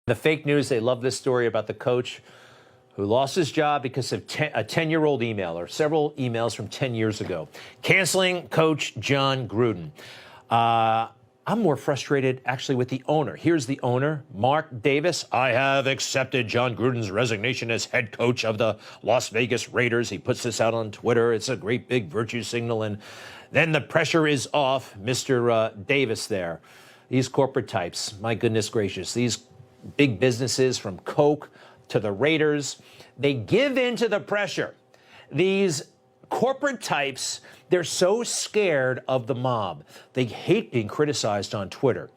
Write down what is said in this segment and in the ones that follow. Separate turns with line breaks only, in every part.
The fake news, they love this story about the coach who lost his job because of a 10-year-old email or several emails from 10 years ago, canceling Coach John Gruden. I'm more frustrated, actually, with the owner. Here's the owner, Mark Davis. I have accepted John Gruden's resignation as head coach of the Las Vegas Raiders. He puts this out on Twitter. It's a great big virtue signal. And then the pressure is off, Mr. Davis there. These corporate types, my goodness gracious, these big businesses from Coke to the Raiders, they give in to the pressure. These corporate types, they're so scared of the mob. They hate being criticized on Twitter.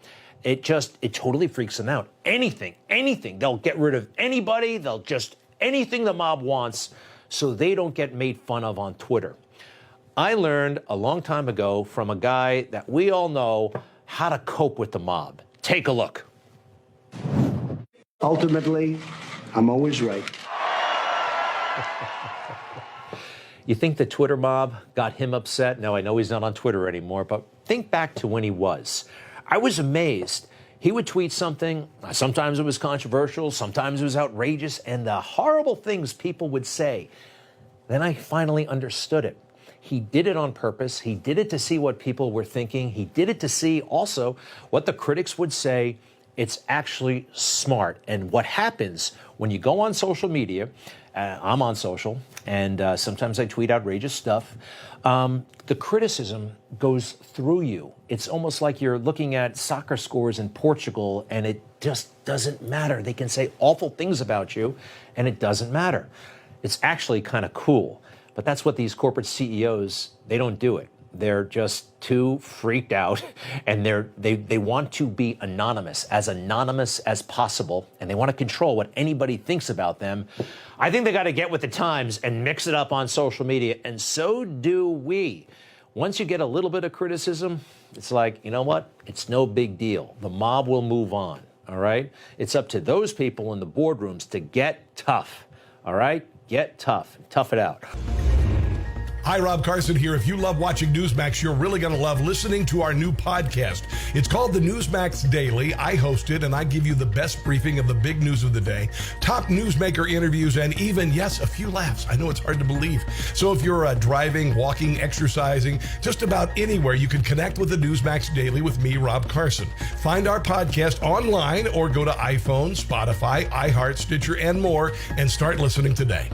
It totally freaks them out. Anything. They'll get rid of anybody. Anything the mob wants so they don't get made fun of on Twitter. I learned a long time ago from a guy that we all know how to cope with the mob. Take a look.
Ultimately, I'm always right.
You think the Twitter mob got him upset? No, I know he's not on Twitter anymore, but think back to when he was. I was amazed. He would tweet something. Sometimes it was controversial. Sometimes it was outrageous. And the horrible things people would say. Then I finally understood it. He did it on purpose. He did it to see what people were thinking. He did it to see also what the critics would say. It's actually smart. And what happens when you go on social media, I'm on social, and sometimes I tweet outrageous stuff, the criticism goes through you. It's almost like you're looking at soccer scores in Portugal, and it just doesn't matter. They can say awful things about you, and it doesn't matter. It's actually kind of cool. But that's what these corporate CEOs, they don't do it. They're just too freaked out, and they want to be anonymous as possible, and they want to control what anybody thinks about them. I think they got to get with the times and mix it up on social media, and so do we. Once you get a little bit of criticism, it's like, you know what? It's no big deal. The mob will move on, all right? It's up to those people in the boardrooms to get tough, all right? Get tough. Tough it out.
Hi, Rob Carson here. If you love watching Newsmax, you're really going to love listening to our new podcast. It's called the Newsmax Daily. I host it, and I give you the best briefing of the big news of the day, top newsmaker interviews, and even, yes, a few laughs. I know it's hard to believe. So if you're driving, walking, exercising, just about anywhere, you can connect with the Newsmax Daily with me, Rob Carson. Find our podcast online or go to iPhone, Spotify, iHeart, Stitcher, and more, and start listening today.